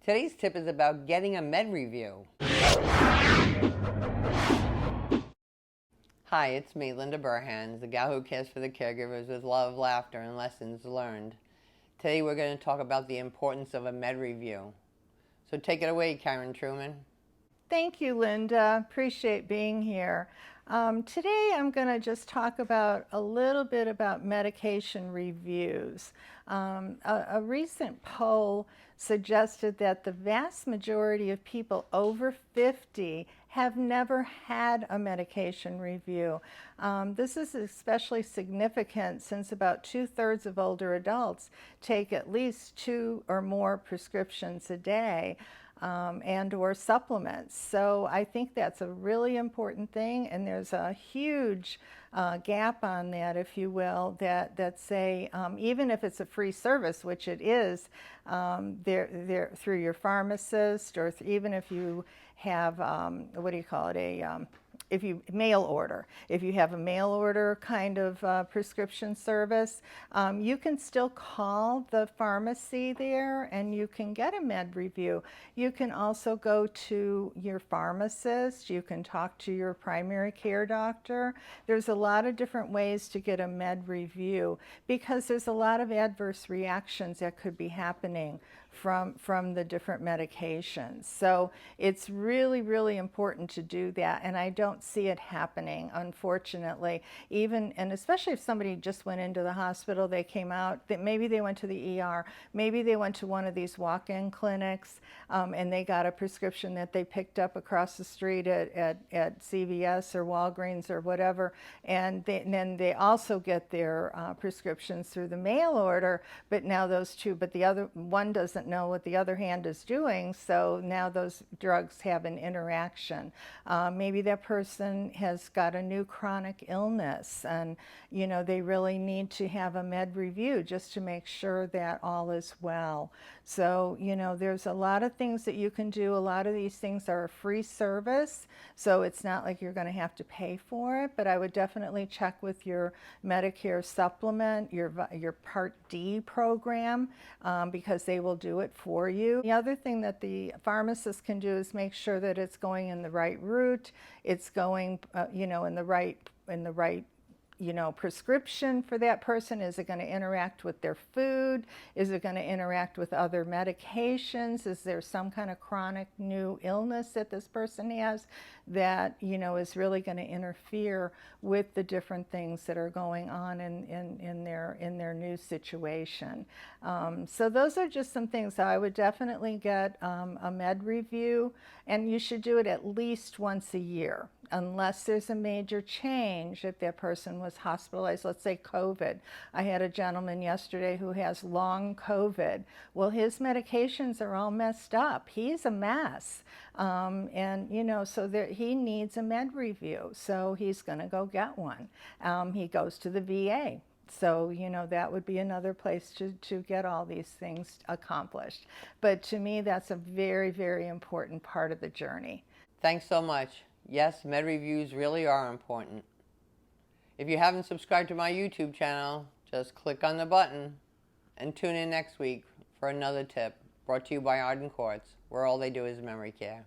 Today's tip is about getting a med review. Hi, it's me, Linda Burhans, the gal who cares for the caregivers with love, laughter, and lessons learned. Today we're going to talk about the importance of a med review. So take it away, Karen Truman. Thank you, Linda. Appreciate being here. Today I'm going to just talk about a little bit about medication reviews. A recent poll suggested that the vast majority of people over 50 have never had a medication review. This is especially significant since about 2/3 of older adults take at least 2 or more prescriptions a day. And or supplements. So I think that's a really important thing, and there's a huge gap on that, if you will, that say even if it's a free service, which it is, they're through your pharmacist, or even if you have what do you call it, if you mail order, if you have a mail order kind of prescription service, you can still call the pharmacy there and you can get a med review. You can also go to your pharmacist, you can talk to your primary care doctor. There's a lot of different ways to get a med review because there's a lot of adverse reactions that could be happening from the different medications. So it's really, really important to do that, and I don't see it happening, unfortunately. Even, and especially if somebody just went into the hospital, they came out, that maybe they went to the ER, maybe they went to one of these walk-in clinics, and they got a prescription that they picked up across the street at CVS or Walgreens or whatever, and then they also get their prescriptions through the mail order, but now those two, but the other one doesn't know what the other hand is doing, so now those drugs have an interaction. Maybe that person has got a new chronic illness, and they really need to have a med review just to make sure that all is well. So there's a lot of things that you can do. A lot of these things are a free service, so it's not like you're going to have to pay for it, but I would definitely check with your Medicare supplement, your Part D program, because they will do it for you. The other thing that the pharmacist can do is make sure that it's going in the right route, it's going in the right prescription for that person. Is it going to interact with their food? Is it going to interact with other medications? Is there some kind of chronic new illness that this person has that is really going to interfere with the different things that are going on in their new situation? So those are just some things. I would definitely get a med review, and you should do it at least once a year, unless there's a major change. If that person was hospitalized, let's say COVID. I had a gentleman yesterday who has long COVID. Well, his medications are all messed up. He's a mess. So he needs a med review. So he's going to go get one. He goes to the VA. So, that would be another place to get all these things accomplished. But to me, that's a very, very important part of the journey. Thanks so much. Yes, med reviews really are important. If you haven't subscribed to my YouTube channel, just click on the button and tune in next week for another tip brought to you by Arden Courts, where all they do is memory care.